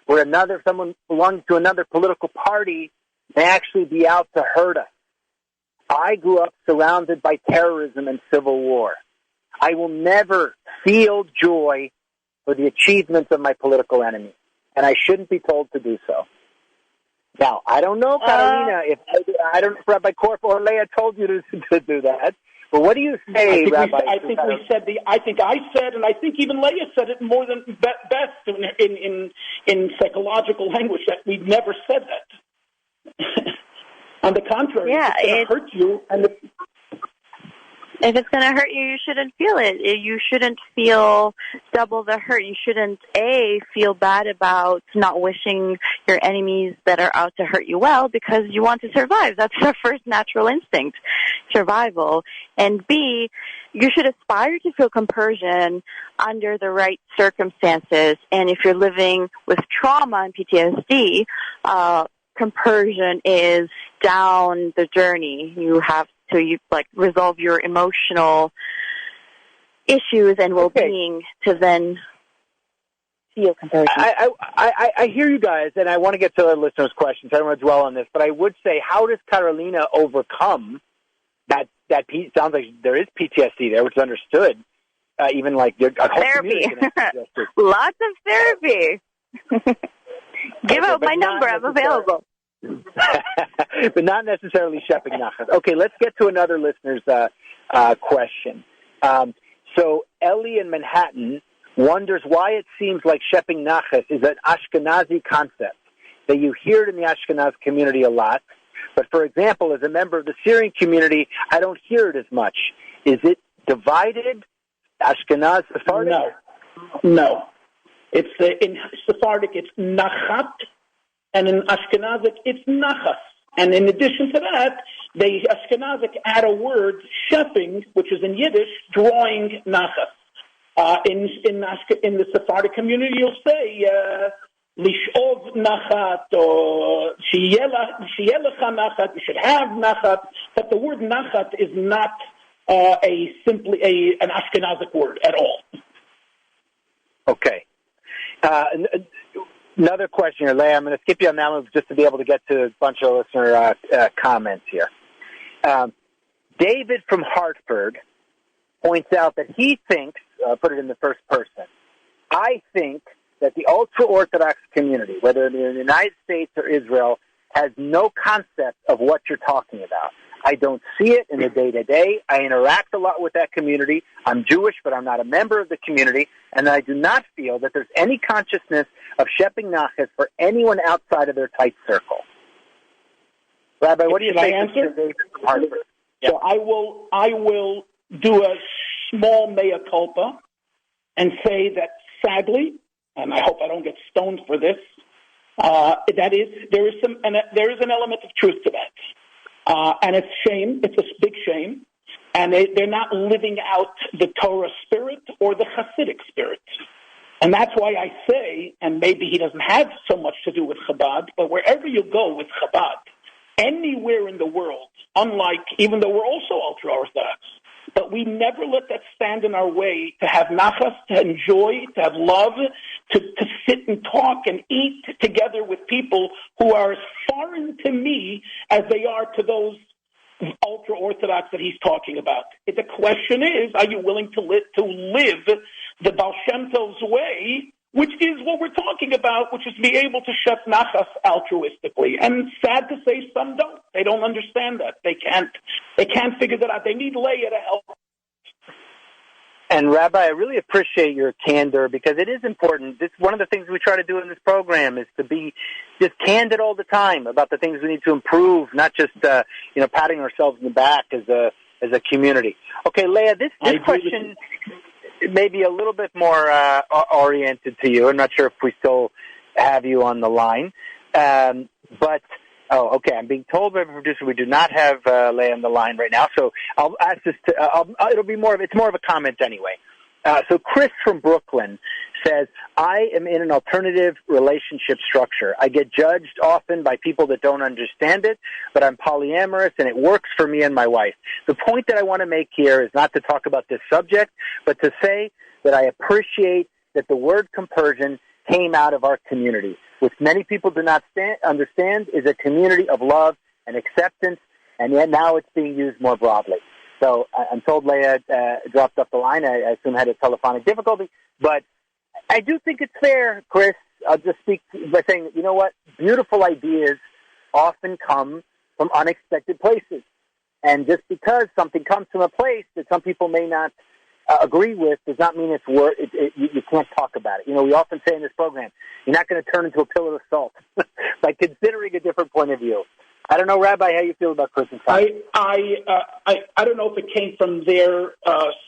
where someone belonging to another political party may actually be out to hurt us. I grew up surrounded by terrorism and civil war. I will never feel joy for the achievements of my political enemy, and I shouldn't be told to do so. Now, I don't know, Carolina, I don't know if Rabbi Korf or Leah told you to do that. But what do you say, Rabbi? I think I said, and I think even Leah said it more than best in psychological language, that we've never said that. On the contrary, it's going to hurt you. If it's going to hurt you, you shouldn't feel it. You shouldn't feel double the hurt. You shouldn't, feel bad about not wishing your enemies that are out to hurt you well because you want to survive. That's the first natural instinct, survival. And B, you should aspire to feel compersion under the right circumstances. And if you're living with trauma and PTSD, compersion is down the journey. You have to resolve your emotional issues and well-being to then feel compersion. I hear you guys, and I want to get to our listeners' questions. I don't want to dwell on this, but I would say, how does Carolina overcome that sounds like there is PTSD there, which is understood. Even like therapy. Lots of therapy. Give out my number. I'm available. But not necessarily Shepping Nachas. Okay, let's get to another listener's question. So Ellie in Manhattan wonders why it seems like Shepping Nachas is an Ashkenazi concept, that you hear it in the Ashkenaz community a lot. But, for example, as a member of the Syrian community, I don't hear it as much. Is it divided, Ashkenaz, Sephardic? No. It's in Sephardic, it's Nachat, and in Ashkenazic, it's Nachas. And in addition to that, the Ashkenazic add a word, shepping, which is in Yiddish, drawing Nachas. In the Sephardic community, you'll say lishov nachat or sheyelecha nachat. You should have nachat, but the word nachat is not simply an Ashkenazic word at all. Okay. Another question here, Leah. I'm going to skip you on that one just to be able to get to a bunch of listener comments here. David from Hartford points out that he thinks, put it in the first person, I think that the ultra-Orthodox community, whether in the United States or Israel, has no concept of what you're talking about. I don't see it in the day-to-day. I interact a lot with that community. I'm Jewish, but I'm not a member of the community, and I do not feel that there's any consciousness of Shepping Nachas for anyone outside of their tight circle. Rabbi, what do you think? So I will do a small mea culpa and say that sadly, and I hope I don't get stoned for this, there is an element of truth to that. And it's shame. It's a big shame. And they're not living out the Torah spirit or the Hasidic spirit. And that's why I say, and maybe he doesn't have so much to do with Chabad, but wherever you go with Chabad, anywhere in the world, even though we're also ultra-Orthodox, but we never let that stand in our way to have nachas, to enjoy, to have love, to sit and talk and eat together with people who are as foreign to me as they are to those ultra-Orthodox that he's talking about. The question is, are you willing to live the Baal Shem Tov's way, which is what we're talking about, which is to be able to shep nachas altruistically. And sad to say, some don't. They don't understand that. They can't figure that out. They need Leah to help. And Rabbi, I really appreciate your candor because it is important. This one of the things we try to do in this program is to be just candid all the time about the things we need to improve, not just patting ourselves in the back as a community. Okay, Leah, this question may be a little bit more oriented to you. I'm not sure if we still have you on the line, but. Oh, okay. I'm being told by the producer we do not have Leah on the line right now, so I'll ask this to. It's more of a comment anyway. So Chris from Brooklyn says, I am in an alternative relationship structure. I get judged often by people that don't understand it, but I'm polyamorous and it works for me and my wife. The point that I want to make here is not to talk about this subject, but to say that I appreciate that the word compersion came out of our community, which many people do not understand is a community of love and acceptance, and yet now it's being used more broadly. So I'm told Leah dropped off the line. I assume had a telephonic difficulty, but I do think it's fair, Chris. I'll just speak by saying, you know what? Beautiful ideas often come from unexpected places. And just because something comes from a place that some people may not agree with does not mean it's you can't talk about it. We often say in this program, you're not going to turn into a pillar of salt by considering a different point of view. I don't know, Rabbi, how you feel about Christmas time. I don't know if it came from their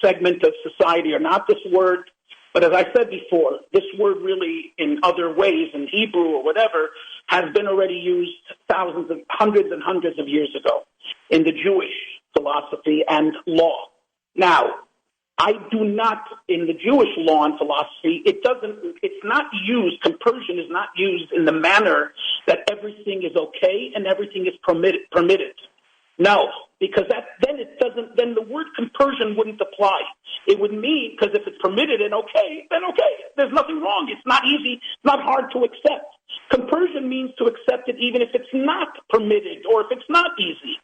segment of society or not, this word, but as I said before, this word really in other ways, in Hebrew or whatever, has been already used hundreds and hundreds of years ago in the Jewish philosophy and law. Now, I do not, in the Jewish law and philosophy, it's not used, compersion is not used in the manner that everything is okay and everything is permitted. No, because then the word compersion wouldn't apply. It would mean, because if it's permitted and okay, then okay, there's nothing wrong. It's not easy, it's not hard to accept. Compersion means to accept it even if it's not permitted or if it's not easy.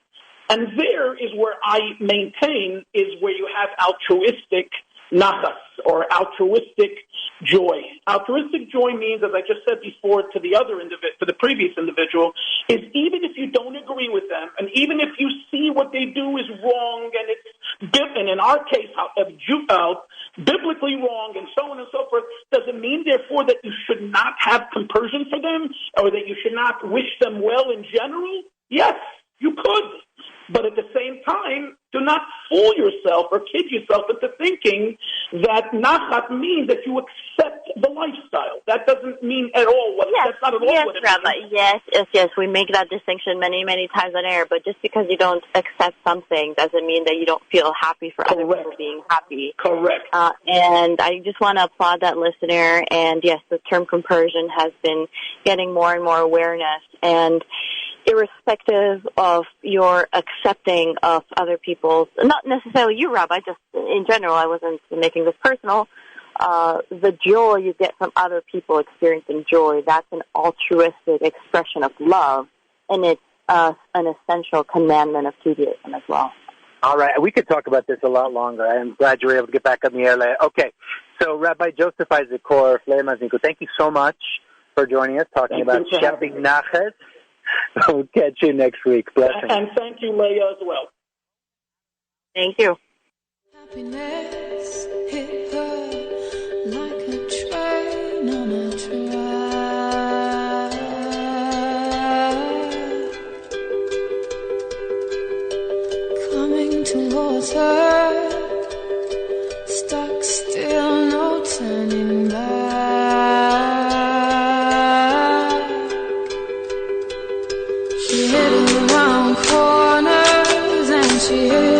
And there is where I maintain is where you have altruistic nachas or altruistic joy. Altruistic joy means, as I just said before to the previous individual, is even if you don't agree with them, and even if you see what they do is wrong, and in our case, biblically wrong, and so on and so forth, does it mean, therefore, that you should not have compersion for them, or that you should not wish them well in general? Yes, you could. But at the same time, do not fool yourself or kid yourself into thinking that nachat means that you accept the lifestyle. That doesn't mean at all that's not at all what it Rabbi, means. Yes. We make that distinction many, many times on air. But just because you don't accept something doesn't mean that you don't feel happy for other people being happy. Correct. And I just want to applaud that listener. And yes, the term compersion has been getting more and more awareness. And irrespective of your accepting of other people's, not necessarily you, Rabbi, just in general, I wasn't making this personal, the joy you get from other people experiencing joy, that's an altruistic expression of love, and it's an essential commandment of Judaism as well. All right, we could talk about this a lot longer. I'm glad you were able to get back on the air. Okay, so Rabbi Joseph Isaac-Kor, thank you so much for joining us, talking about Shepping Nachas. We'll catch you next week. Blessings. And thank you, Leah, as well. Thank you. Happiness hit her like a train on a track, coming towards her, stuck still, no turning back. She hid around corners and she hid